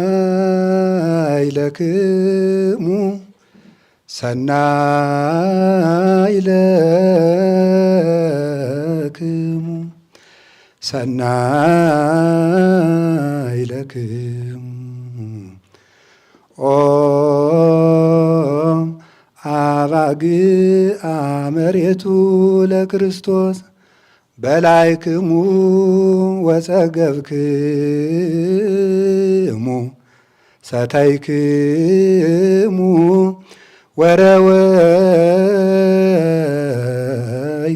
ሰናይ ለክሙ ሰናይ ለክሙ ሰናይ ለክሙ ኦ አባግዓ መሬቱ ለክርስቶስ በላይክሙ ወጸገብክሙ ሰተይክሙ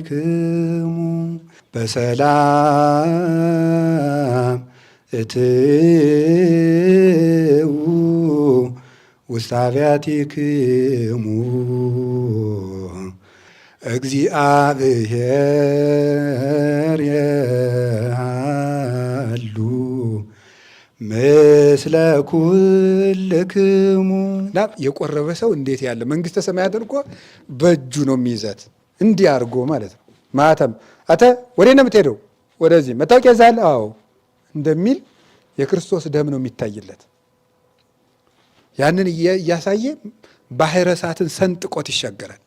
ወረወይክሙ በሰላም እትዉ ውስተ አብያቲክሙ እግዚአብሔር ያሉ ምስለ ኩልክሙ። የቆረበ ሰው እንዴት ያለ መንግስተ ሰማያትን እኮ በእጁ ነው የሚይዛት፣ እንዲህ አድርጎ ማለት ነው። ማተም አተ ወዴት ነው የምትሄደው? ወደዚህ። መታወቂያ ይዘሃል? አዎ እንደሚል የክርስቶስ ደም ነው የሚታይለት። ያንን እያሳየ ባሕረ እሳትን ሰንጥቆት ይሻገራል።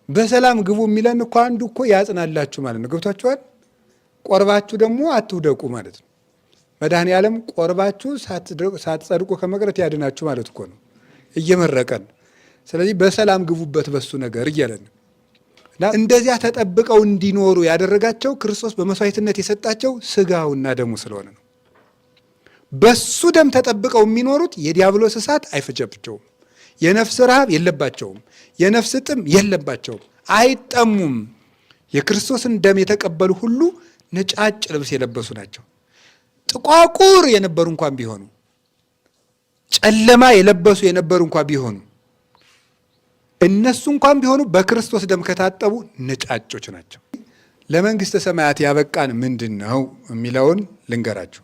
በሰላም ግቡ የሚለን እኮ አንዱ እኮ ያጽናላችሁ ማለት ነው። ገብቷችኋል? ቆርባችሁ ደግሞ አትውደቁ ማለት ነው። መድኃኔ ዓለም ቆርባችሁ ሳትጸድቁ ከመቅረት ያድናችሁ ማለት እኮ ነው፣ እየመረቀን። ስለዚህ በሰላም ግቡበት በሱ ነገር እያለን እና እንደዚያ ተጠብቀው እንዲኖሩ ያደረጋቸው ክርስቶስ በመስዋዕትነት የሰጣቸው ስጋውና ደሙ ስለሆነ ነው። በሱ ደም ተጠብቀው የሚኖሩት የዲያብሎስ እሳት አይፈጀባቸውም። የነፍስ ረሃብ የለባቸውም። የነፍስ ጥም የለባቸውም። አይጠሙም። የክርስቶስን ደም የተቀበሉ ሁሉ ነጫጭ ልብስ የለበሱ ናቸው። ጥቋቁር የነበሩ እንኳን ቢሆኑ፣ ጨለማ የለበሱ የነበሩ እንኳን ቢሆኑ፣ እነሱ እንኳን ቢሆኑ በክርስቶስ ደም ከታጠቡ ነጫጮች ናቸው። ለመንግስተ ሰማያት ያበቃን ምንድን ነው የሚለውን ልንገራችሁ።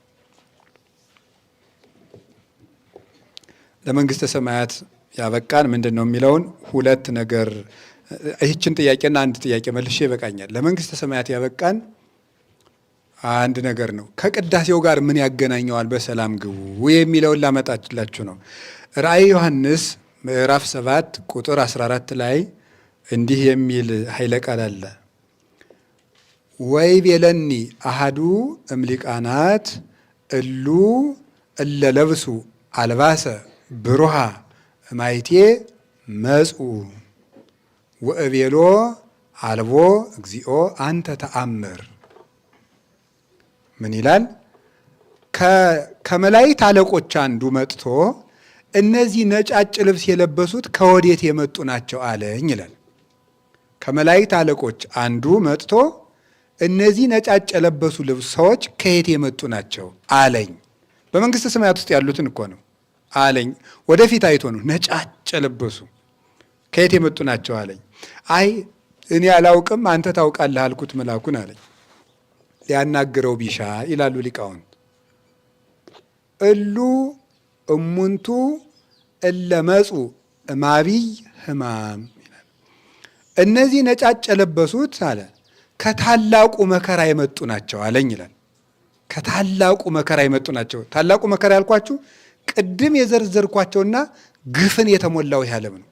ለመንግስተ ሰማያት ያበቃን ምንድን ነው የሚለውን ሁለት ነገር፣ ይህችን ጥያቄና አንድ ጥያቄ መልሼ ይበቃኛል። ለመንግስተ ሰማያት ያበቃን አንድ ነገር ነው። ከቅዳሴው ጋር ምን ያገናኘዋል? በሰላም ግቡ የሚለውን ላመጣላችሁ ነው። ራእይ ዮሐንስ ምዕራፍ 7 ቁጥር 14 ላይ እንዲህ የሚል ኃይለ ቃል አለ። ወይቤለኒ አሐዱ እምሊቃናት እሉ እለ ለብሱ አልባሰ ብሩሃ ማይቴ መጽኡ ወእቤሎ አልቦ እግዚኦ አንተ ተአምር። ምን ይላል? ከመላእክት አለቆች አንዱ መጥቶ እነዚህ ነጫጭ ልብስ የለበሱት ከወዴት የመጡ ናቸው አለኝ ይላል። ከመላእክት አለቆች አንዱ መጥቶ እነዚህ ነጫጭ የለበሱ ልብስ ሰዎች ከየት የመጡ ናቸው አለኝ። በመንግስተ ሰማያት ውስጥ ያሉትን እኮ ነው አለኝ። ወደፊት አይቶ ነው ነጫጭ ለበሱ ከየት የመጡ ናቸው አለኝ። አይ እኔ አላውቅም አንተ ታውቃለህ አልኩት መልአኩን አለኝ። ሊያናግረው ቢሻ ይላሉ ሊቃውንት። እሉ እሙንቱ እለ መጹ እማቢይ ሕማም ይላል። እነዚህ ነጫጭ የለበሱት አለ ከታላቁ መከራ የመጡ ናቸው አለኝ ይላል። ከታላቁ መከራ የመጡ ናቸው። ታላቁ መከራ ያልኳችሁ ቅድም የዘርዘርኳቸውና ግፍን የተሞላው ይህ ዓለም ነው።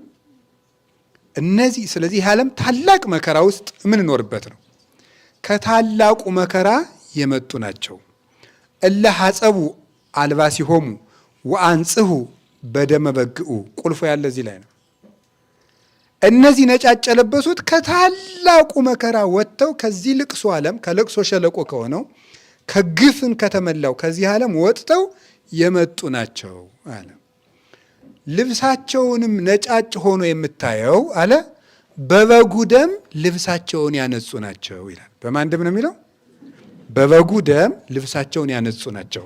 እነዚህ ስለዚህ ይህ ዓለም ታላቅ መከራ ውስጥ የምንኖርበት ነው። ከታላቁ መከራ የመጡ ናቸው። እለ ሐጸቡ አልባሲሆሙ ወአንጽሁ በደመ በግዑ። ቁልፎ ያለ እዚህ ላይ ነው። እነዚህ ነጫጭ የለበሱት ከታላቁ መከራ ወጥተው ከዚህ ልቅሶ ዓለም ከልቅሶ ሸለቆ ከሆነው ከግፍን ከተመላው ከዚህ ዓለም ወጥተው የመጡ ናቸው አለ። ልብሳቸውንም ነጫጭ ሆኖ የምታየው አለ በበጉ ደም ልብሳቸውን ያነጹ ናቸው ይላል። በማን ደም ነው የሚለው? በበጉ ደም ልብሳቸውን ያነጹ ናቸው።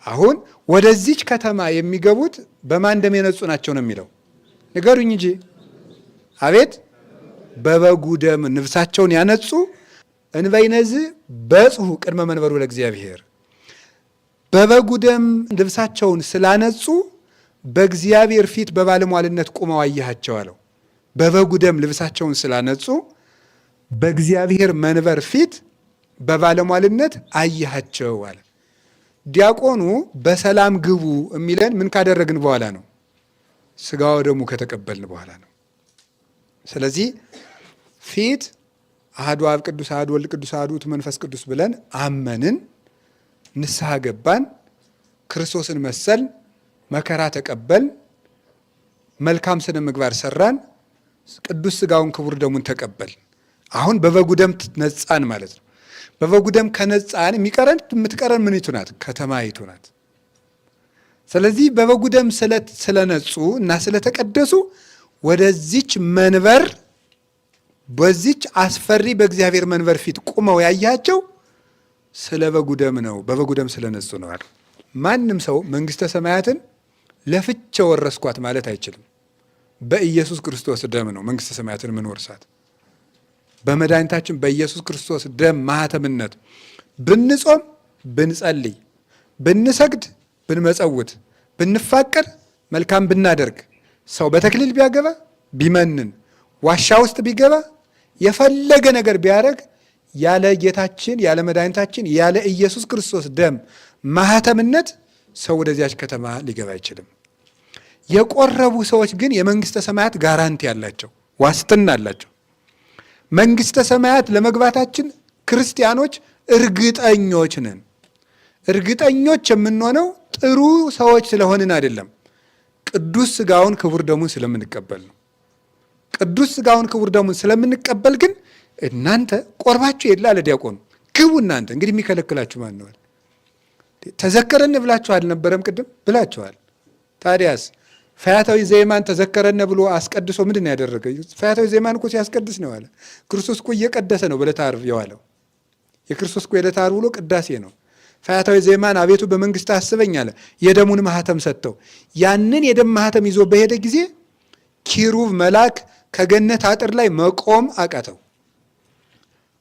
አሁን ወደዚች ከተማ የሚገቡት በማን ደም የነጹ ናቸው ነው የሚለው? ንገሩኝ እንጂ። አቤት በበጉ ደም ልብሳቸውን ያነጹ እንበይነዝ በጽሑ ቅድመ መንበሩ ለእግዚአብሔር። በበጉ ደም ልብሳቸውን ስላነጹ በእግዚአብሔር ፊት በባለሟልነት ቁመው አየሃቸው አለው። በበጉ ደም ልብሳቸውን ስላነጹ በእግዚአብሔር መንበር ፊት በባለሟልነት አየሃቸው አለ። ዲያቆኑ በሰላም ግቡ የሚለን ምን ካደረግን በኋላ ነው? ሥጋ ወደሙ ከተቀበልን በኋላ ነው። ስለዚህ ፊት አሐዱ አብ ቅዱስ፣ አሐዱ ወልድ ቅዱስ፣ አሐዱ ውእቱ መንፈስ ቅዱስ ብለን አመንን፣ ንስሐ ገባን፣ ክርስቶስን መሰል፣ መከራ ተቀበል፣ መልካም ስነ ምግባር ሰራን፣ ቅዱስ ሥጋውን ክቡር ደሙን ተቀበል። አሁን በበጉ ደም ነጻን ማለት ነው። በበጉ ደም ከነጻን የምትቀረን ምኒቱ ናት? ከተማይቱ ናት። ስለዚህ በበጉ ደም ስለነጹ እና ስለተቀደሱ ወደዚች መንበር በዚች አስፈሪ በእግዚአብሔር መንበር ፊት ቁመው ያያቸው ስለ በጉ ደም ነው፣ በበጉ ደም ስለነጹ ነው አለ። ማንም ሰው መንግሥተ ሰማያትን ለፍቼ ወረስኳት ማለት አይችልም። በኢየሱስ ክርስቶስ ደም ነው መንግሥተ ሰማያትን የምንወርሳት። በመድኃኒታችን በኢየሱስ ክርስቶስ ደም ማኅተምነት ብንጾም፣ ብንጸልይ፣ ብንሰግድ፣ ብንመጸውት፣ ብንፋቀር፣ መልካም ብናደርግ፣ ሰው በተክሊል ቢያገባ፣ ቢመንን፣ ዋሻ ውስጥ ቢገባ፣ የፈለገ ነገር ቢያደርግ ያለ ጌታችን ያለ መድኃኒታችን ያለ ኢየሱስ ክርስቶስ ደም ማኅተምነት ሰው ወደዚያች ከተማ ሊገባ አይችልም። የቆረቡ ሰዎች ግን የመንግሥተ ሰማያት ጋራንቲ አላቸው፣ ዋስትና አላቸው። መንግሥተ ሰማያት ለመግባታችን ክርስቲያኖች እርግጠኞች ነን። እርግጠኞች የምንሆነው ጥሩ ሰዎች ስለሆንን አይደለም፣ ቅዱስ ሥጋውን ክቡር ደሙን ስለምንቀበል ነው። ቅዱስ ሥጋውን ክቡር ደሙን ስለምንቀበል ግን እናንተ ቆርባችሁ የለ አለ ዲያቆኑ፣ ግቡ እናንተ። እንግዲህ የሚከለክላችሁ ማን ነው? ተዘከረን ብላችሁ አልነበረም? ቅድም ብላችኋል። ታዲያስ ፈያታዊ ዘየማን ተዘከረነ ብሎ አስቀድሶ ምንድን ነው ያደረገ? ፈያታዊ ዘየማን እኮ ሲያስቀድስ ነው አለ። ክርስቶስ እኮ እየቀደሰ ነው በዕለተ ዓርብ የዋለው። የክርስቶስ እኮ የዕለተ ዓርብ ውሎ ቅዳሴ ነው። ፈያታዊ ዘየማን አቤቱ በመንግሥት አስበኝ አለ። የደሙን ማኅተም ሰጥተው ያንን የደም ማኅተም ይዞ በሄደ ጊዜ ኪሩብ መልአክ ከገነት አጥር ላይ መቆም አቃተው።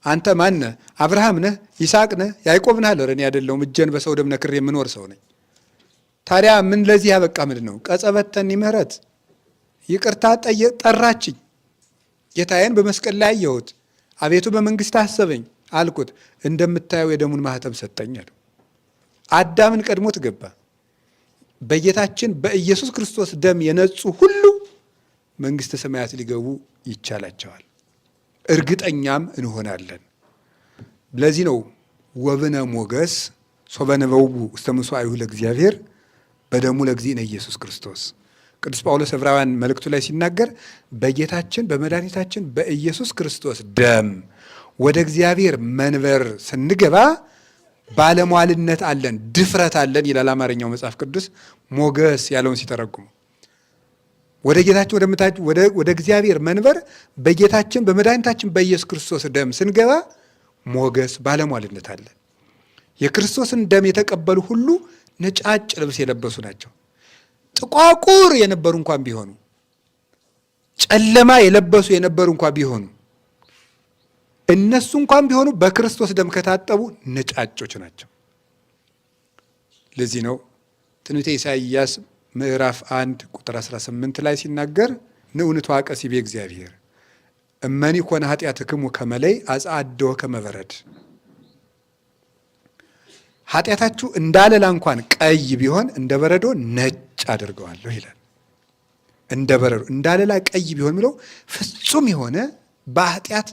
አንተ ማን ነህ? አብርሃም ነህ? ይስሐቅ ነህ? ያዕቆብ ነህ? አለ። እኔ አይደለሁም፣ እጄን በሰው ደም ነክሬ የምኖር ሰው ነኝ። ታዲያ ምን ለዚህ ያበቃ ምንድን ነው? ቀጸበተኒ ምሕረት፣ ይቅርታ ጠራችኝ። ጌታዬን በመስቀል ላይ አየሁት፣ አቤቱ በመንግሥት አሰበኝ አልኩት፣ እንደምታየው የደሙን ማኅተም ሰጠኝ አለው። አዳምን ቀድሞት ገባ። በጌታችን በኢየሱስ ክርስቶስ ደም የነጹ ሁሉ መንግሥተ ሰማያት ሊገቡ ይቻላቸዋል፣ እርግጠኛም እንሆናለን። ለዚህ ነው ወብነ ሞገስ ሶበነበው ውስተ ምሥዋዕሁ ለእግዚአብሔር በደሙ ለእግዚእነ ኢየሱስ ክርስቶስ። ቅዱስ ጳውሎስ ዕብራውያን መልእክቱ ላይ ሲናገር በጌታችን በመድኃኒታችን በኢየሱስ ክርስቶስ ደም ወደ እግዚአብሔር መንበር ስንገባ ባለሟልነት አለን፣ ድፍረት አለን ይላል አማርኛው መጽሐፍ ቅዱስ። ሞገስ ያለውን ሲተረጉሙ ወደ ጌታችን ወደ እግዚአብሔር መንበር በጌታችን በመድኃኒታችን በኢየሱስ ክርስቶስ ደም ስንገባ ሞገስ ባለሟልነት አለን። የክርስቶስን ደም የተቀበሉ ሁሉ ነጫጭ ልብስ የለበሱ ናቸው። ጥቋቁር የነበሩ እንኳን ቢሆኑ፣ ጨለማ የለበሱ የነበሩ እንኳን ቢሆኑ፣ እነሱ እንኳን ቢሆኑ በክርስቶስ ደም ከታጠቡ ነጫጮች ናቸው። ለዚህ ነው ትንቢተ ኢሳይያስ ምዕራፍ 1 ቁጥር 18 ላይ ሲናገር ንዑንቱ አቀሲቤ እግዚአብሔር እመኒ ኮነ ኃጢአትክሙ ከመለይ አጽአደወ ከመበረድ፣ ኃጢአታችሁ እንዳለላ እንኳን ቀይ ቢሆን እንደ በረዶ ነጭ አድርገዋለሁ ይላል። እንደ በረዶ እንዳለላ ቀይ ቢሆን ብለው ፍጹም የሆነ በኃጢአት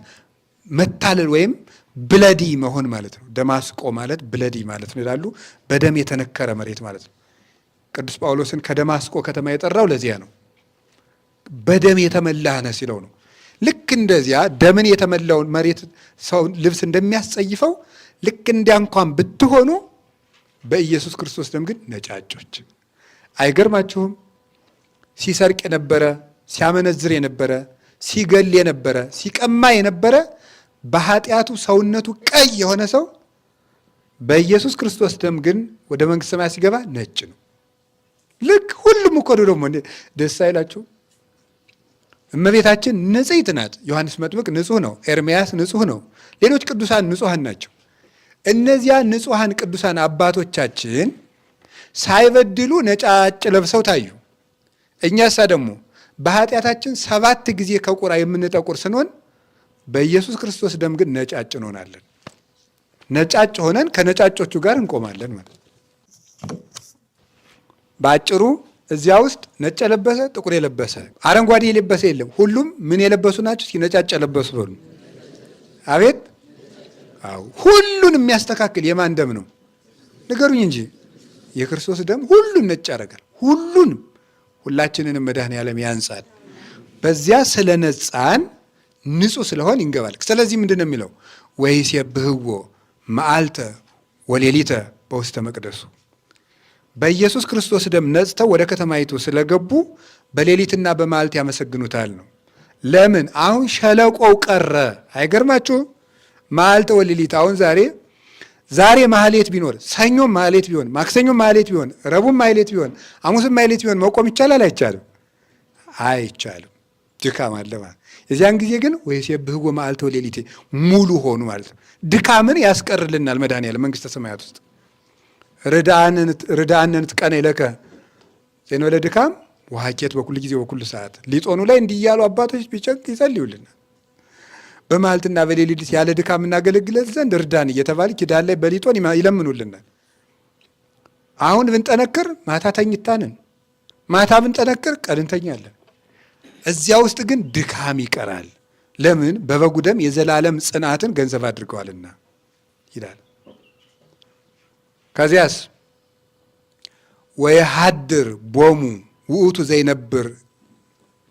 መታለል ወይም ብለዲ መሆን ማለት ነው። ደማስቆ ማለት ብለዲ ማለት ነው ይላሉ። በደም የተነከረ መሬት ማለት ነው። ቅዱስ ጳውሎስን ከደማስቆ ከተማ የጠራው ለዚያ ነው። በደም የተመላህ ነህ ሲለው ነው። ልክ እንደዚያ ደምን የተመላውን መሬት ሰው ልብስ እንደሚያስጸይፈው ልክ እንዲያ እንኳን ብትሆኑ በኢየሱስ ክርስቶስ ደም ግን ነጫጮች። አይገርማችሁም? ሲሰርቅ የነበረ፣ ሲያመነዝር የነበረ፣ ሲገል የነበረ፣ ሲቀማ የነበረ በኃጢአቱ ሰውነቱ ቀይ የሆነ ሰው በኢየሱስ ክርስቶስ ደም ግን ወደ መንግሥተ ሰማያት ሲገባ ነጭ ነው። ልክ ሁሉም እኮ ደግሞ ደስ አይላችሁ? እመቤታችን ንጽሕት ናት። ዮሐንስ መጥምቅ ንጹሕ ነው። ኤርምያስ ንጹሕ ነው። ሌሎች ቅዱሳን ንጹሐን ናቸው። እነዚያ ንጹሐን ቅዱሳን አባቶቻችን ሳይበድሉ ነጫጭ ለብሰው ታዩ። እኛሳ ደግሞ በኃጢአታችን 7 ጊዜ ከቁራ የምንጠቁር ስንሆን በኢየሱስ ክርስቶስ ደም ግን ነጫጭ እንሆናለን። ነጫጭ ሆነን ከነጫጮቹ ጋር እንቆማለን ማለት። በአጭሩ እዚያ ውስጥ ነጭ የለበሰ ጥቁር የለበሰ አረንጓዴ የለበሰ የለም። ሁሉም ምን የለበሱ ናቸው? ነጫጭ የለበሱ በሉ። አቤት! አዎ፣ ሁሉን የሚያስተካክል የማን ደም ነው? ንገሩኝ እንጂ። የክርስቶስ ደም ሁሉን ነጭ ያደርጋል። ሁሉንም ሁላችንንም መድኃኔዓለም ያንጻል። በዚያ ስለ ነጻን ንጹህ ስለሆን ይንገባል። ስለዚህ ምንድን ነው የሚለው? ወይሴብሕዎ መዓልተ ወሌሊተ በውስተ መቅደሱ። በኢየሱስ ክርስቶስ ደም ነጽተው ወደ ከተማይቱ ስለገቡ በሌሊትና በመዓልት ያመሰግኑታል ነው። ለምን? አሁን ሸለቆው ቀረ። አይገርማችሁ? መዓልተ ወሌሊት። አሁን ዛሬ ማህሌት ቢኖር፣ ሰኞም ማህሌት ቢሆን፣ ማክሰኞም ማህሌት ቢሆን፣ ረቡዕም ማህሌት ቢሆን፣ ሐሙስም ማህሌት ቢሆን መቆም ይቻላል? አይቻልም? አይቻልም። ድካም አለ ማለት። የዚያን ጊዜ ግን ወይሴብሕዎ መዓልተ ወሌሊት ሙሉ ሆኑ ማለት ነው። ድካምን ያስቀርልናል መድኃኔዓለም መንግሥተ ሰማያት ውስጥ። ርዳአንን ጥቀነ ይለከ ዘእንበለ ድካም ወሐኬት በኩል ጊዜ በኩል ሰዓት። ሊጦኑ ላይ እንዲህ እያሉ አባቶች ቢጨንቅ ይጸልዩልናል። በመዓልትና በሌሊት ያለ ድካም እናገለግለት ዘንድ እርዳን እየተባለ ኪዳን ላይ በሊጦን ይለምኑልናል። አሁን ብንጠነክር ማታ ተኝታንን፣ ማታ ብንጠነክር ቀን እንተኛለን። እዚያ ውስጥ ግን ድካም ይቀራል። ለምን? በበጉ ደም የዘላለም ጽናትን ገንዘብ አድርገዋልና ይላል። ከዚያስ ወየሐድር ቦሙ ውእቱ ዘይነብር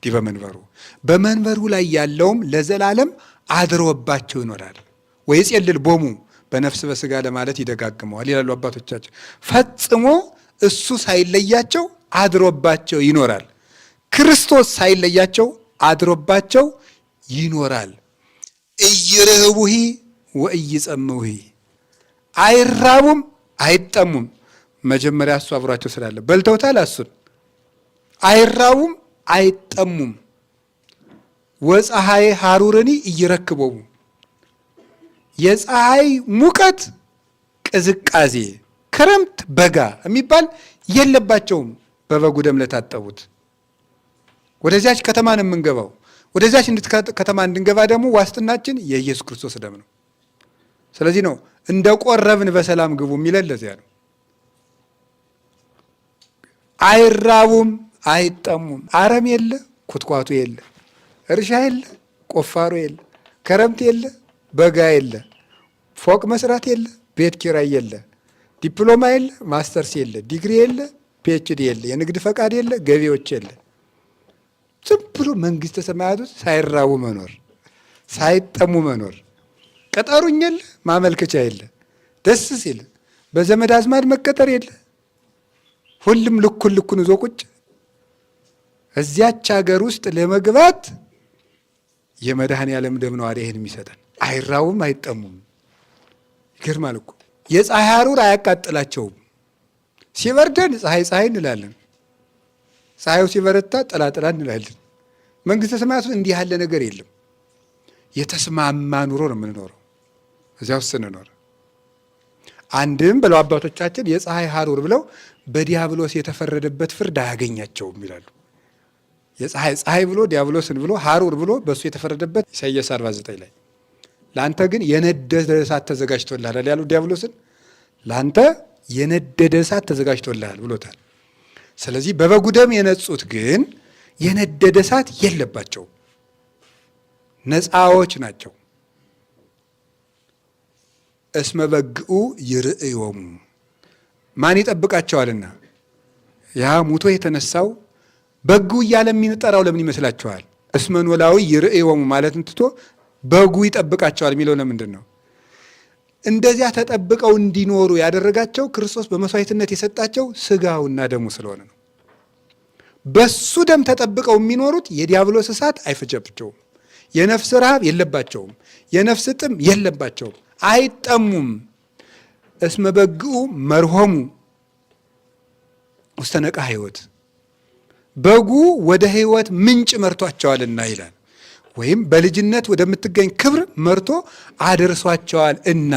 ዲበ መንበሩ፣ በመንበሩ ላይ ያለውም ለዘላለም አድሮባቸው ይኖራል። ወይጼልል ቦሙ በነፍስ በስጋ ለማለት ይደጋግመዋል ይላሉ አባቶቻቸው። ፈጽሞ እሱ ሳይለያቸው አድሮባቸው ይኖራል። ክርስቶስ ሳይለያቸው አድሮባቸው ይኖራል። ኢይርህቡሂ ወኢይጸምዑሂ፣ አይራቡም አይጠሙም። መጀመሪያ እሱ አብሯቸው ስላለ በልተውታል። እሱን አይራቡም አይጠሙም። ወፀሐይ ሐሩርኒ ኢይረክቦሙ፣ የፀሐይ ሙቀት ቅዝቃዜ፣ ክረምት በጋ የሚባል የለባቸውም። በበጉ ደም ለታጠቡት ወደዚያች ከተማ ነው የምንገባው። ወደዚያች ከተማ እንድንገባ ደግሞ ዋስትናችን የኢየሱስ ክርስቶስ ደም ነው። ስለዚህ ነው እንደ ቆረብን በሰላም ግቡ የሚለን ለዚያ ነው። አይራቡም አይጠሙም። አረም የለ፣ ኩትኳቱ የለ፣ እርሻ የለ፣ ቁፋሮ የለ፣ ክረምት የለ፣ በጋ የለ፣ ፎቅ መስራት የለ፣ ቤት ኪራይ የለ፣ ዲፕሎማ የለ፣ ማስተርስ የለ፣ ዲግሪ የለ፣ ፒኤችዲ የለ፣ የንግድ ፈቃድ የለ፣ ገቢዎች የለ። ዝም ብሎ መንግሥተ ሰማያት ውስጥ ሳይራቡ መኖር፣ ሳይጠሙ መኖር። ቀጠሩኝ የለ፣ ማመልከቻ የለ፣ ደስ ሲል በዘመድ አዝማድ መቀጠር የለ። ሁሉም ልኩን ይዞ ቁጭ። እዚያች ሀገር ውስጥ ለመግባት የመድኃኔዓለም ደም ነው ይህን የሚሰጠን። አይራቡም አይጠሙም። ይገርማል እኮ። የፀሐይ ሐሩር አያቃጥላቸውም። ሲበርደን ፀሐይ እንላለን፣ ፀሐዩ ሲበረታ ጥላ እንላለን። መንግሥተ ሰማያት እንዲህ ያለ ነገር የለም። የተስማማ ኑሮ ነው የምንኖረው እዚያ ውስጥ ስንኖር። አንድም ብለው አባቶቻችን የፀሐይ ሐሩር ብለው በዲያብሎስ የተፈረደበት ፍርድ አያገኛቸውም ይላሉ። ፀሐይ ብሎ ዲያብሎስን ብሎ ሐሩር ብሎ በእሱ የተፈረደበት ኢሳይያስ 49 ላይ ለአንተ ግን የነደደ እሳት ተዘጋጅቶልሃል ያሉ ዲያብሎስን፣ ለአንተ የነደደ እሳት ተዘጋጅቶልሃል ብሎታል። ስለዚህ በበጉ ደም የነጹት ግን የነደደ እሳት የለባቸውም፣ ነፃዎች ናቸው። እስመ በግዑ ይርእዮሙ፣ ማን ይጠብቃቸዋልና? ያ ሙቶ የተነሳው በጉ እያለ የሚጠራው ለምን ይመስላችኋል? እስመ ኖላዊ ይርእዮሙ ማለትን ትቶ በጉ ይጠብቃቸዋል የሚለው ለምንድን ነው? እንደዚያ ተጠብቀው እንዲኖሩ ያደረጋቸው ክርስቶስ በመስዋዕትነት የሰጣቸው ስጋውና ደሙ ስለሆነ ነው። በሱ ደም ተጠብቀው የሚኖሩት የዲያብሎስ እሳት አይፈጀባቸውም፣ የነፍስ ረሃብ የለባቸውም፣ የነፍስ ጥም የለባቸውም፣ አይጠሙም። እስመ በግዑ መርሆሙ ውስተ ነቃ ሕይወት፣ በጉ ወደ ሕይወት ምንጭ መርቷቸዋልና ይላል። ወይም በልጅነት ወደምትገኝ ክብር መርቶ አደርሷቸዋል እና።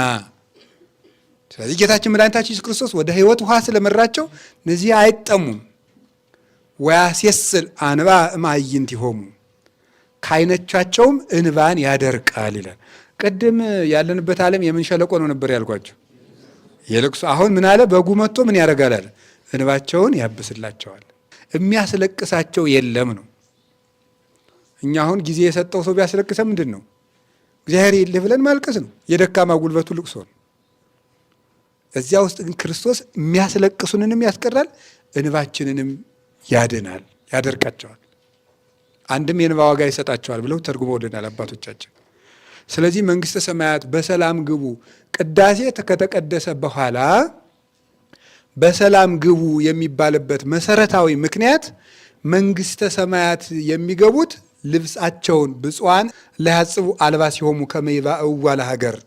ስለዚህ ጌታችን መድኃኒታችን ኢየሱስ ክርስቶስ ወደ ሕይወት ውሃ ስለመራቸው እነዚህ አይጠሙም። ወያሴስል አንባ እምአዕይንቲሆሙ፣ ከዓይኖቻቸውም እንባን ያደርቃል ይላል። ቅድም ያለንበት ዓለም የምን ሸለቆ ነው ነበር ያልኳቸው? የልቅሶ። አሁን ምን አለ? በጉ መጥቶ ምን ያደርጋል አለ? እንባቸውን ያብስላቸዋል። የሚያስለቅሳቸው የለም ነው። እኛ አሁን ጊዜ የሰጠው ሰው ቢያስለቅሰ ምንድን ነው? እግዚአብሔር የለህ ብለን ማልቀስ ነው። የደካማ ጉልበቱ ልቅሶ ነው። እዚያ ውስጥ ግን ክርስቶስ የሚያስለቅሱንንም ያስቀራል፣ እንባችንንም ያድናል፣ ያደርቃቸዋል። አንድም የእንባ ዋጋ ይሰጣቸዋል ብለው ተርጉመውልናል አባቶቻችን። ስለዚህ መንግሥተ ሰማያት በሰላም ግቡ፣ ቅዳሴ ከተቀደሰ በኋላ በሰላም ግቡ የሚባልበት መሰረታዊ ምክንያት መንግሥተ ሰማያት የሚገቡት ልብሳቸውን ብፁዓን ለያጽቡ አልባሲሆሙ ከመ ይባእዋ ለሀገር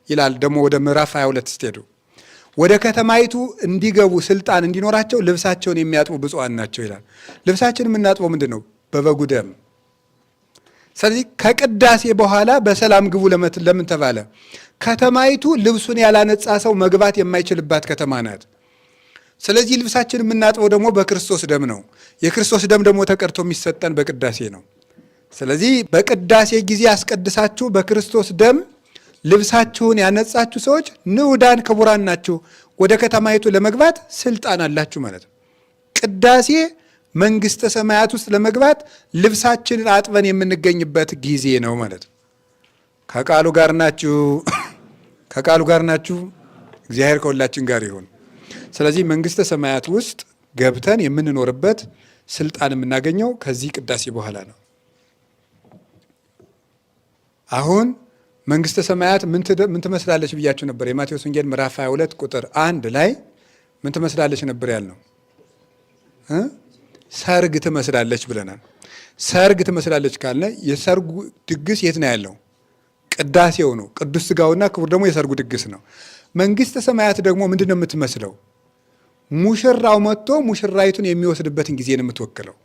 ይላል። ደግሞ ወደ ምዕራፍ 22 ስትሄዱ ወደ ከተማይቱ እንዲገቡ ስልጣን እንዲኖራቸው ልብሳቸውን የሚያጥቡ ብፁዓን ናቸው ይላል። ልብሳችን የምናጥበው ምንድን ነው? በበጉ ደም። ስለዚህ ከቅዳሴ በኋላ በሰላም ግቡ ለምን ተባለ? ከተማይቱ ልብሱን ያላነጻ ሰው መግባት የማይችልባት ከተማ ናት። ስለዚህ ልብሳችን የምናጥበው ደግሞ በክርስቶስ ደም ነው። የክርስቶስ ደም ደግሞ ተቀድቶ የሚሰጠን በቅዳሴ ነው። ስለዚህ በቅዳሴ ጊዜ አስቀድሳችሁ በክርስቶስ ደም ልብሳችሁን ያነጻችሁ ሰዎች ንዑዳን ክቡራን ናችሁ፣ ወደ ከተማይቱ ለመግባት ስልጣን አላችሁ ማለት ነው። ቅዳሴ መንግሥተ ሰማያት ውስጥ ለመግባት ልብሳችንን አጥበን የምንገኝበት ጊዜ ነው ማለት ነው። ከቃሉ ጋር ናችሁ? ከቃሉ ጋር ናችሁ? እግዚአብሔር ከሁላችን ጋር ይሁን። ስለዚህ መንግሥተ ሰማያት ውስጥ ገብተን የምንኖርበት ስልጣን የምናገኘው ከዚህ ቅዳሴ በኋላ ነው። አሁን መንግሥተ ሰማያት ምን ትመስላለች ብያችሁ ነበር? የማቴዎስ ወንጌል ምዕራፍ 22 ቁጥር 1 ላይ ምን ትመስላለች ነበር ያልነው? ሰርግ ትመስላለች ብለናል። ሰርግ ትመስላለች ካልነ የሰርጉ ድግስ የት ነው ያለው? ቅዳሴው ነው። ቅዱስ ሥጋውና ክቡር ደግሞ የሰርጉ ድግስ ነው። መንግሥተ ሰማያት ደግሞ ምንድን ነው የምትመስለው? ሙሽራው መጥቶ ሙሽራይቱን የሚወስድበትን ጊዜ ነው የምትወክለው።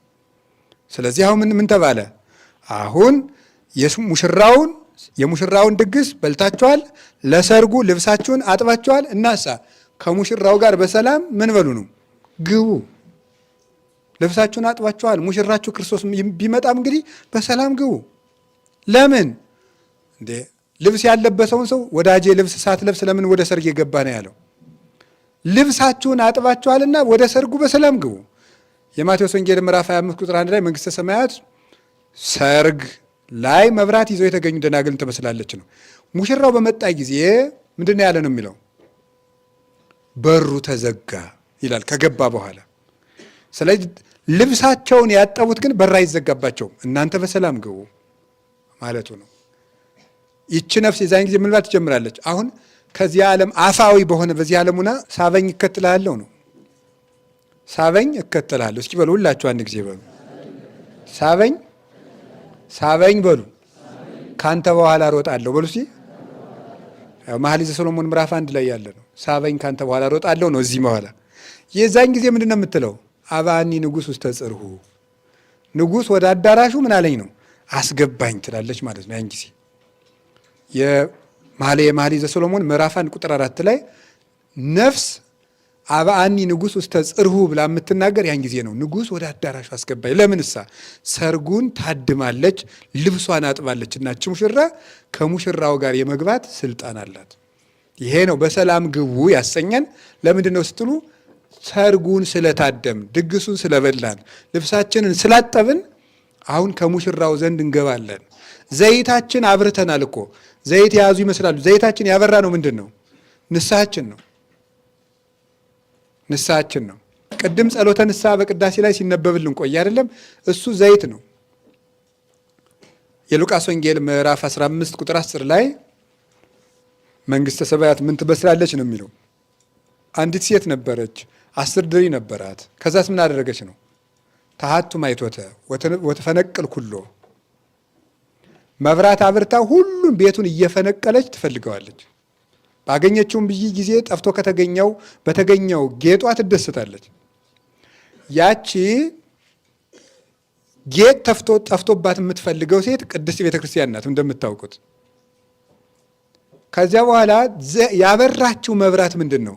ስለዚህ አሁን ምን ተባለ? አሁን የሙሽራውን ድግስ በልታችኋል፣ ለሰርጉ ልብሳችሁን አጥባችኋል። እናሳ ከሙሽራው ጋር በሰላም ምን በሉ ነው? ግቡ። ልብሳችሁን አጥባችኋል። ሙሽራችሁ ክርስቶስ ቢመጣም እንግዲህ በሰላም ግቡ። ለምን እንዴ? ልብስ ያለበሰውን ሰው ወዳጄ ልብስ ሳትለብስ ለምን ወደ ሰርግ የገባ ነው ያለው? ልብሳችሁን አጥባችኋልና ወደ ሰርጉ በሰላም ግቡ። የማቴዎስ ወንጌል ምዕራፍ 25 ቁጥር 1 ላይ መንግሥተ ሰማያት ሰርግ ላይ መብራት ይዘው የተገኙ ደናግልን ትመስላለች ነው። ሙሽራው በመጣ ጊዜ ምንድን ነው ያለ ነው የሚለው? በሩ ተዘጋ ይላል ከገባ በኋላ። ስለዚህ ልብሳቸውን ያጠቡት ግን በር አይዘጋባቸውም፣ እናንተ በሰላም ግቡ ማለቱ ነው። ይቺ ነፍስ የዛን ጊዜ ምልባት ትጀምራለች። አሁን ከዚህ ዓለም አፋዊ በሆነ በዚህ ዓለሙና ሳበኝ እከተላለሁ ነው። ሳበኝ እከተላለሁ። እስኪ በሉ ሁላችሁ አንድ ጊዜ በሉ። ሳበኝ ሳበኝ በሉ። ካንተ በኋላ ሮጣለሁ በሉ። እስኪ መኃልየ ሰሎሞን ምዕራፍ 1 ላይ ያለ ነው። ሳበኝ ካንተ በኋላ ሮጣለሁ ነው። እዚህ በኋላ የዛን ጊዜ ምንድን ነው የምትለው? አብአኒ ንጉሥ ውስተ ጽርሑ፣ ንጉሥ ወደ አዳራሹ ምን አለኝ ነው አስገባኝ ትላለች ማለት ነው። ያን ጊዜ የመኃልየ ሰሎሞን ምዕራፍ 1 ቁጥር 4 ላይ ነፍስ አብአኒ ንጉሥ ውስተ ጽርሑ ብላ የምትናገር ያን ጊዜ ነው። ንጉሥ ወደ አዳራሹ አስገባኝ። ለምንሳ? ሰርጉን ታድማለች፣ ልብሷን አጥባለች። እናች ሙሽራ ከሙሽራው ጋር የመግባት ስልጣን አላት። ይሄ ነው በሰላም ግቡ ያሰኘን። ለምንድን ነው ስትሉ ሰርጉን ስለታደም፣ ድግሱን ስለበላን፣ ልብሳችንን ስላጠብን አሁን ከሙሽራው ዘንድ እንገባለን። ዘይታችን አብርተናል እኮ። ዘይት የያዙ ይመስላሉ። ዘይታችን ያበራ ነው ምንድን ነው? ንስሐችን ነው። ንስሐችን ነው። ቅድም ጸሎተ ንስሐ በቅዳሴ ላይ ሲነበብልን ቆይ አይደለም? እሱ ዘይት ነው። የሉቃስ ወንጌል ምዕራፍ 15 ቁጥር 10 ላይ መንግሥተ ሰማያት ምን ትመስላለች ነው የሚለው። አንዲት ሴት ነበረች፣ 10 ድሪ ነበራት። ከዛስ ምን አደረገች ነው? ታሃቱ ማይቶተ ወተፈነቅል ኩሎ፣ መብራት አብርታ ሁሉም ቤቱን እየፈነቀለች ትፈልገዋለች። ባገኘችውም ጊዜ ጠፍቶ በተገኘው ጌጧ ትደሰታለች። ያቺ ጌጥ ጠፍቶባት የምትፈልገው ሴት ቅድስት ቤተ ክርስቲያን ናት እንደምታውቁት። ከዚያ በኋላ ያበራችው መብራት ምንድን ነው?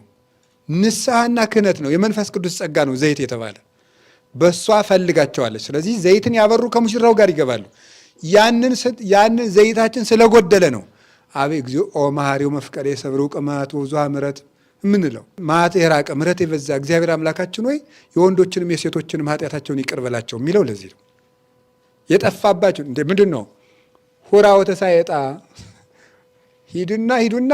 ንስሐና ክህነት ነው። የመንፈስ ቅዱስ ጸጋ ነው ዘይት የተባለ። በእሷ ፈልጋቸዋለች። ስለዚህ ዘይትን ያበሩ ከሙሽራው ጋር ይገባሉ። ያንን ዘይታችን ስለጎደለ ነው አቤ እግዚኦ መሐሪው መፍቀሬ ሰብሩ ቅማቱ ብዙ ምሕረት ምንለው ማት የራቀ ምሕረት የበዛ እግዚአብሔር አምላካችን ሆይ የወንዶችንም የሴቶችንም ኃጢአታቸውን ይቅር በላቸው የሚለው ለዚህ ነው። የጠፋባችሁ እንደ ምንድን ነው ሁራው ተሳየጣ ሂዱና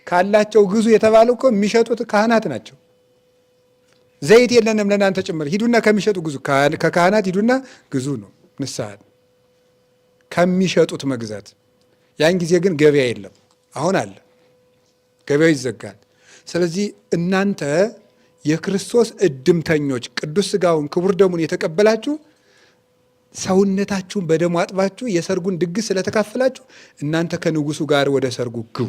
ካላቸው ግዙ የተባለው እኮ የሚሸጡት ካህናት ናቸው። ዘይት የለንም ለእናንተ ጭምር ሂዱና ከሚሸጡ ግዙ። ከካህናት ሂዱና ግዙ ነው ንስሐ ከሚሸጡት መግዛት። ያን ጊዜ ግን ገበያ የለም። አሁን አለ፣ ገበያው ይዘጋል። ስለዚህ እናንተ የክርስቶስ እድምተኞች ቅዱስ ሥጋውን ክቡር ደሙን የተቀበላችሁ ሰውነታችሁን በደሙ አጥባችሁ የሰርጉን ድግስ ስለተካፈላችሁ እናንተ ከንጉሱ ጋር ወደ ሰርጉ ግቡ።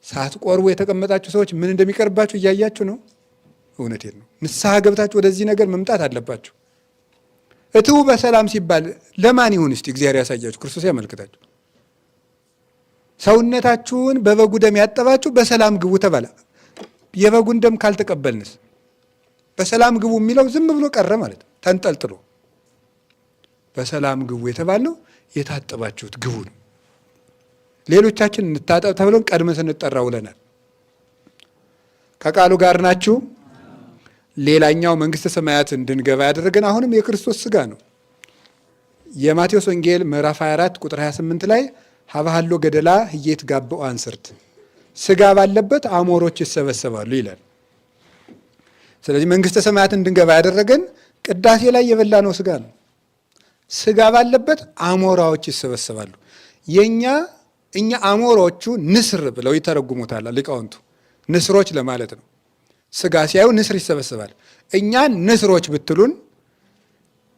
ሳትቆርቡ የተቀመጣችሁ ሰዎች ምን እንደሚቀርባችሁ እያያችሁ ነው። እውነቴን ነው። ንስሐ ገብታችሁ ወደዚህ ነገር መምጣት አለባችሁ። እትው በሰላም ሲባል ለማን ይሁን እስቲ እግዚአብሔር ያሳያችሁ፣ ክርስቶስ ያመልክታችሁ። ሰውነታችሁን በበጉ ደም ያጠባችሁ በሰላም ግቡ ተባለ። የበጉን ደም ካልተቀበልንስ በሰላም ግቡ የሚለው ዝም ብሎ ቀረ ማለት ተንጠልጥሎ። በሰላም ግቡ የተባለው የታጠባችሁት ግቡ ነው። ሌሎቻችን እንታጠብ ተብለን ቀድመን ስንጠራ ውለናል። ከቃሉ ጋር ናችሁ። ሌላኛው መንግስተ ሰማያት እንድንገባ ያደረገን አሁንም የክርስቶስ ሥጋ ነው። የማቴዎስ ወንጌል ምዕራፍ 24 ቁጥር 28 ላይ ሀባሃሎ ገደላ ህየት ጋበው አንስርት ሥጋ ባለበት አሞሮች ይሰበሰባሉ ይላል። ስለዚህ መንግስተ ሰማያት እንድንገባ ያደረገን ቅዳሴ ላይ የበላነው ሥጋ ነው። ሥጋ ባለበት አሞራዎች ይሰበሰባሉ። እኛ አሞሮቹ ንስር ብለው ይተረጉሙታል ሊቃውንቱ። ንስሮች ለማለት ነው። ሥጋ ሲያዩ ንስር ይሰበሰባል። እኛን ንስሮች ብትሉን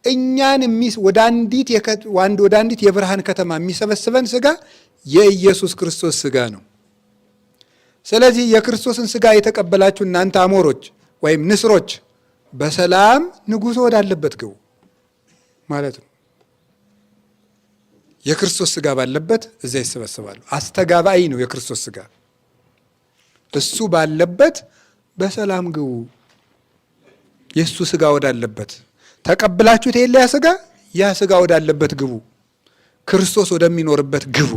እኛን ወደ አንዲት የብርሃን ከተማ የሚሰበስበን ሥጋ የኢየሱስ ክርስቶስ ሥጋ ነው። ስለዚህ የክርስቶስን ሥጋ የተቀበላችሁ እናንተ አሞሮች ወይም ንስሮች በሰላም ንጉሡ ወዳለበት ግቡ ማለት ነው። የክርስቶስ ሥጋ ባለበት እዚያ ይሰበሰባሉ። አስተጋባይ ነው የክርስቶስ ሥጋ። እሱ ባለበት በሰላም ግቡ። የእሱ ሥጋ ወዳለበት ተቀብላችሁት የለ ያ ሥጋ ወዳለበት ግቡ፣ ክርስቶስ ወደሚኖርበት ግቡ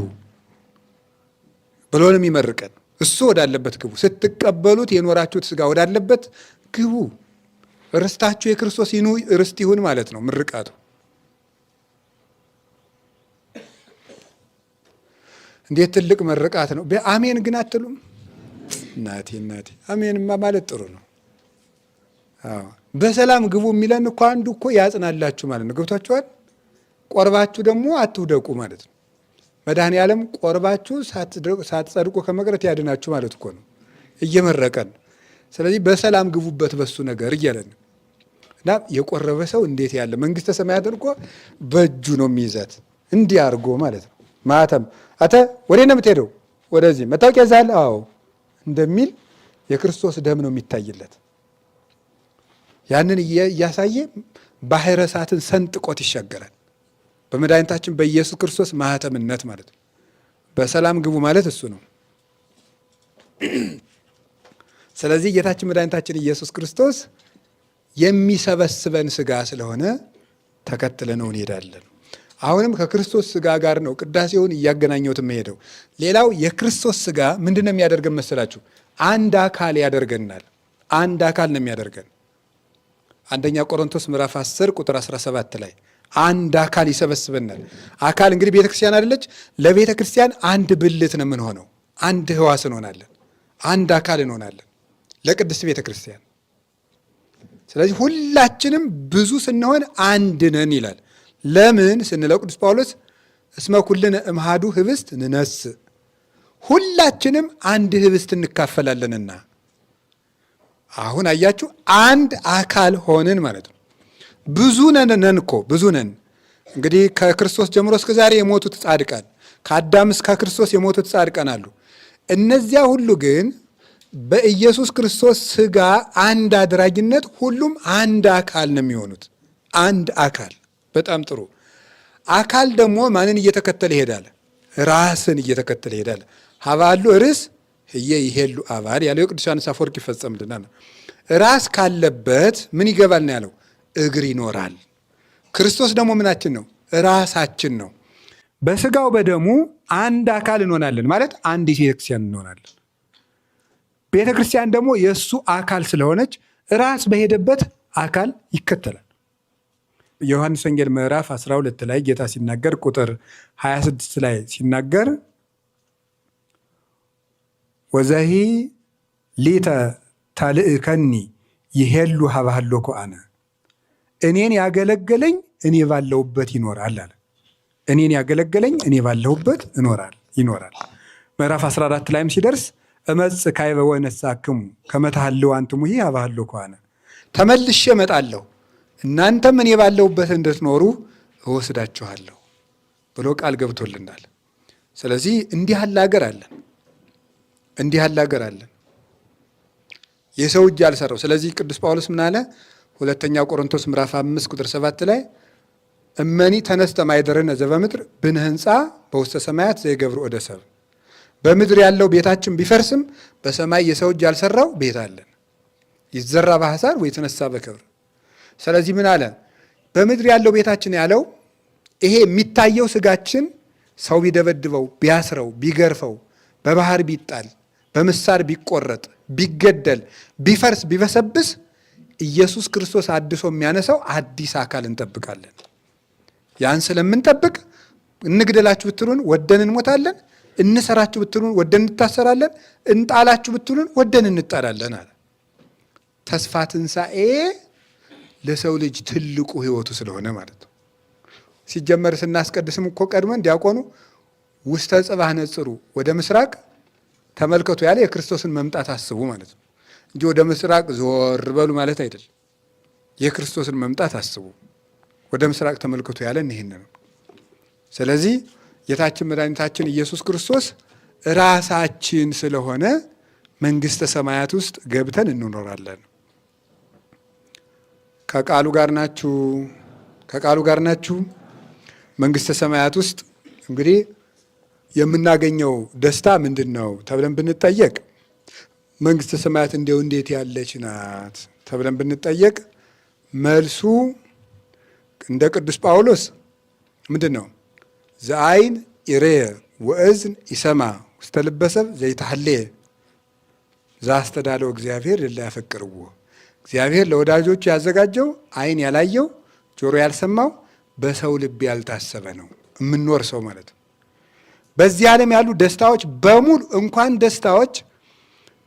ብሎ ነው የሚመርቀን። እሱ ወዳለበት ግቡ። ስትቀበሉት የኖራችሁት ሥጋ ወዳለበት ግቡ። ርስታችሁ የክርስቶስ ርስት ይሁን ማለት ነው ምርቃቱ። እንዴት ትልቅ ምርቃት ነው! አሜን ግን አትሉም? እናቴ አሜንማ ማለት ጥሩ ነው። አዎ በሰላም ግቡ የሚለን እኮ አንዱ እኮ ያጽናላችሁ ማለት ነው። ገብቷችኋል? ቆርባችሁ ደግሞ አትውደቁ ማለት ነው። መድኃኔ ዓለም ቆርባችሁ ሳትጸድቁ ከመቅረት ያድናችሁ ማለት እኮ ነው፣ እየመረቀን። ስለዚህ በሰላም ግቡበት በሱ ነገር እያለን እና የቆረበ ሰው እንዴት ያለ መንግስተ ሰማያትን እኮ በእጁ ነው የሚይዛት፣ እንዲህ አድርጎ ማለት ነው። ማተም አተ ወዴት ነው የምትሄደው? ወደዚህ። መታወቂያ ይዘሃል? አዎ እንደሚል የክርስቶስ ደም ነው የሚታይለት። ያንን እያሳየ ባሕረ እሳትን ሰንጥቆት ይሻገራል። በመድኃኒታችን በኢየሱስ ክርስቶስ ማህተምነት ማለት ነው። በሰላም ግቡ ማለት እሱ ነው። ስለዚህ ጌታችን መድኃኒታችን ኢየሱስ ክርስቶስ የሚሰበስበን ሥጋ ስለሆነ ተከትለነው እንሄዳለን። አሁንም ከክርስቶስ ሥጋ ጋር ነው ቅዳሴውን እያገናኘሁት የምሄደው። ሌላው የክርስቶስ ሥጋ ምንድን ነው የሚያደርገን መሰላችሁ? አንድ አካል ያደርገናል። አንድ አካል ነው የሚያደርገን። አንደኛ ቆሮንቶስ ምዕራፍ 10 ቁጥር 17 ላይ አንድ አካል ይሰበስበናል። አካል እንግዲህ ቤተ ክርስቲያን አይደለች? ለቤተ ክርስቲያን አንድ ብልት ነው የምንሆነው። አንድ ሕዋስ እንሆናለን። አንድ አካል እንሆናለን ለቅድስት ቤተ ክርስቲያን። ስለዚህ ሁላችንም ብዙ ስንሆን አንድ ነን ይላል። ለምን ስንለው ቅዱስ ጳውሎስ እስመ ኩልነ እምሃዱ ህብስት ንነስ፣ ሁላችንም አንድ ህብስት እንካፈላለንና። አሁን አያችሁ አንድ አካል ሆንን ማለት ነው። ብዙ ነን እኮ ብዙ ነን። እንግዲህ ከክርስቶስ ጀምሮ እስከ ዛሬ የሞቱት ጻድቃን፣ ከአዳም እስከ ክርስቶስ የሞቱት ጻድቃን አሉ። እነዚያ ሁሉ ግን በኢየሱስ ክርስቶስ ሥጋ አንድ አድራጊነት ሁሉም አንድ አካል ነው የሚሆኑት። አንድ አካል። በጣም ጥሩ። አካል ደግሞ ማንን እየተከተለ ይሄዳል? ራስን እየተከተለ ይሄዳል። ሀባሉ ርዕስ ህየ ይሄሉ አባል ያለው የቅዱስ ዮሐንስ አፈወርቅ ይፈጸምልናል። ራስ ካለበት ምን ይገባል ነው ያለው? እግር ይኖራል። ክርስቶስ ደግሞ ምናችን ነው? ራሳችን ነው። በስጋው በደሙ አንድ አካል እንሆናለን ማለት አንድ ቤተክርስቲያን እንሆናለን። ቤተክርስቲያን ደግሞ የእሱ አካል ስለሆነች ራስ በሄደበት አካል ይከተላል። የዮሐንስ ወንጌል ምዕራፍ 12 ላይ ጌታ ሲናገር ቁጥር 26 ላይ ሲናገር ወዘሂ ሊተ ታልእከኒ ይሄሉ ሀባሃሎኮ አነ፣ እኔን ያገለገለኝ እኔ ባለሁበት ይኖራል አለ። እኔን ያገለገለኝ እኔ ባለሁበት ይኖራል። ምዕራፍ 14 ላይም ሲደርስ እመጽእ ካዕበ ወእነሣእክሙ ከመ ተሐልው አንትሙ ሀባሃሎኮ አነ፣ ተመልሼ እመጣለሁ እናንተም እኔ ባለሁበት እንድትኖሩ እወስዳችኋለሁ ብሎ ቃል ገብቶልናል። ስለዚህ እንዲህ ያለ ሀገር አለን የሰው እጅ ያልሰራው። ስለዚህ ቅዱስ ጳውሎስ ምን አለ? ሁለተኛ ቆሮንቶስ ምዕራፍ 5 ቁጥር 7 ላይ እመኒ ተነስተ ማኅደርነ ዘበምድር ብንህንፃ በውስተ ሰማያት ዘይገብር ወደ ሰብ፣ በምድር ያለው ቤታችን ቢፈርስም በሰማይ የሰው እጅ ያልሰራው ቤት አለን ይዘራ በሐሳር ወይ ተነሳ በክብር። ስለዚህ ምን አለ? በምድር ያለው ቤታችን ያለው ይሄ የሚታየው ስጋችን ሰው ቢደበድበው፣ ቢያስረው፣ ቢገርፈው፣ በባህር ቢጣል፣ በምሳር ቢቆረጥ፣ ቢገደል፣ ቢፈርስ፣ ቢበሰብስ ኢየሱስ ክርስቶስ አድሶ የሚያነሳው አዲስ አካል እንጠብቃለን። ያን ስለምንጠብቅ እንግደላችሁ ብትሉን ወደን እንሞታለን፣ እንሰራችሁ ብትሉን ወደን እንታሰራለን፣ እንጣላችሁ ብትሉን ወደን እንጣላለን አለ። ተስፋ ትንሣኤ ለሰው ልጅ ትልቁ ሕይወቱ ስለሆነ ማለት ነው። ሲጀመር ስናስቀድስም እኮ ቀድመን ዲያቆኑ ውስተ ጽባህ ነጽሩ፣ ወደ ምስራቅ ተመልከቱ ያለ የክርስቶስን መምጣት አስቡ ማለት ነው እንጂ ወደ ምስራቅ ዞር በሉ ማለት አይደል። የክርስቶስን መምጣት አስቡ፣ ወደ ምስራቅ ተመልከቱ ያለን ይህን ነው። ስለዚህ ጌታችን መድኃኒታችን ኢየሱስ ክርስቶስ ራሳችን ስለሆነ መንግሥተ ሰማያት ውስጥ ገብተን እንኖራለን። ከቃሉ ጋር ናችሁ። መንግሥተ ሰማያት ውስጥ እንግዲህ የምናገኘው ደስታ ምንድን ነው ተብለን ብንጠየቅ፣ መንግሥተ ሰማያት እንዴት ያለች ናት ተብለን ብንጠየቅ መልሱ እንደ ቅዱስ ጳውሎስ ምንድን ነው? ዘአይን ኢሬየ ወእዝን ይሰማ ውስተ ልበ ሰብእ ዘይተሐለየ ዘአስተዳለው እግዚአብሔር ለእለ ያፈቅርዎ። እግዚአብሔር ለወዳጆቹ ያዘጋጀው አይን ያላየው ጆሮ ያልሰማው በሰው ልብ ያልታሰበ ነው የምንኖር ሰው ማለት ነው። በዚህ ዓለም ያሉ ደስታዎች በሙሉ እንኳን ደስታዎች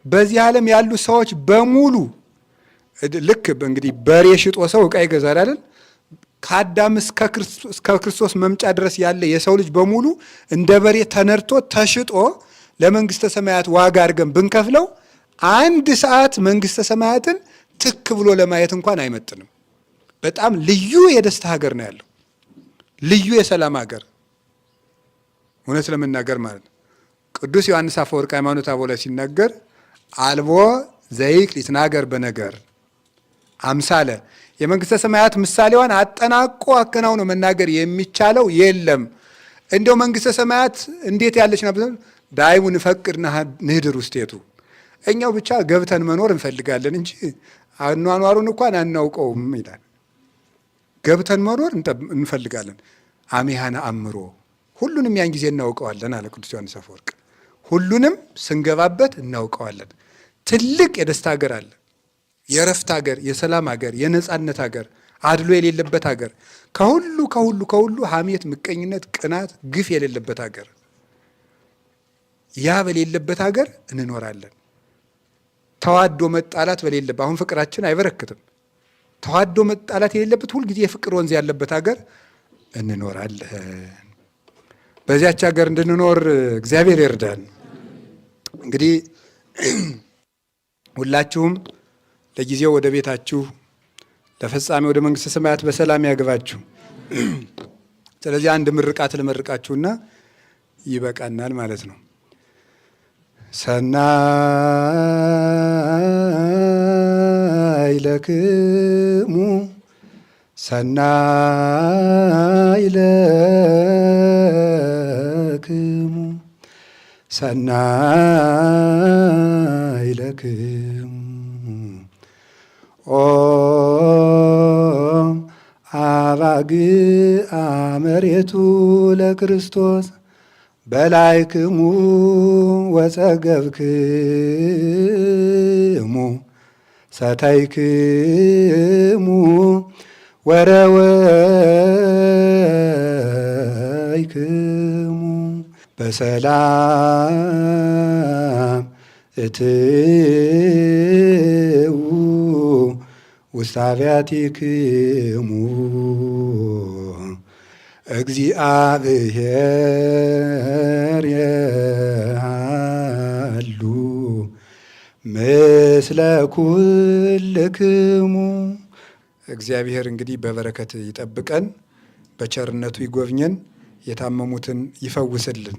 በዚህ ዓለም ያሉ ሰዎች በሙሉ ልክ እንግዲህ በሬ ሽጦ ሰው ዕቃ ይገዛል አይደል? ከአዳም እስከ ክርስቶስ መምጫ ድረስ ያለ የሰው ልጅ በሙሉ እንደ በሬ ተነድቶ ተሽጦ ለመንግሥተ ሰማያት ዋጋ አድርገን ብንከፍለው አንድ ሰዓት መንግሥተ ሰማያትን ትክ ብሎ ለማየት እንኳን አይመጥንም። በጣም ልዩ የደስታ ሀገር ነው ያለው፣ ልዩ የሰላም ሀገር እውነት ለመናገር ማለት ነው። ቅዱስ ዮሐንስ አፈወርቅ ሃይማኖተ አበው ላይ ሲናገር አልቦ ዘይክል ይትናገር በነገር አምሳለ፣ የመንግሥተ ሰማያት ምሳሌዋን አጠናቆ አከናውኖ መናገር የሚቻለው የለም። እንዲያው መንግሥተ ሰማያት እንዴት ያለች ናት? ዳይሙ ንፈቅድ ንህድር ውስቴቱ፣ እኛው ብቻ ገብተን መኖር እንፈልጋለን እንጂ አኗኗሩን እንኳን አናውቀውም ይላል። ገብተን መኖር እንፈልጋለን። አሜሃነ አእምሮ፣ ሁሉንም ያን ጊዜ እናውቀዋለን አለ ቅዱስ ዮሐንስ አፈወርቅ። ሁሉንም ስንገባበት እናውቀዋለን። ትልቅ የደስታ ሀገር አለ፣ የእረፍት ሀገር፣ የሰላም ሀገር፣ የነጻነት ሀገር፣ አድሎ የሌለበት ሀገር፣ ከሁሉ ሐሜት፣ ምቀኝነት፣ ቅናት፣ ግፍ የሌለበት ሀገር፣ ያ በሌለበት ሀገር እንኖራለን። ተዋዶ መጣላት በሌለበት፣ አሁን ፍቅራችን አይበረክትም። ተዋዶ መጣላት የሌለበት ሁልጊዜ የፍቅር ወንዝ ያለበት ሀገር እንኖራለን። በዚያች ሀገር እንድንኖር እግዚአብሔር ይርዳን። እንግዲህ ሁላችሁም ለጊዜው ወደ ቤታችሁ፣ ለፍጻሜ ወደ መንግሥተ ሰማያት በሰላም ያግባችሁ። ስለዚህ አንድ ምርቃት ልመርቃችሁና ይበቃናል ማለት ነው። ሰናይ ለክሙ ሰናይ ለክሙ ሰናይ ለክሙ ኦ አባግዓ መሬቱ ለክርስቶስ በላይክሙ ወጸገብክሙ ሰተይክሙ ወረወይክሙ በሰላም እትዉ ውስተ አብያቲክሙ እግዚአብሔር ያሉ ምስለ ኩልክሙ። እግዚአብሔር እንግዲህ በበረከት ይጠብቀን፣ በቸርነቱ ይጎብኘን፣ የታመሙትን ይፈውስልን።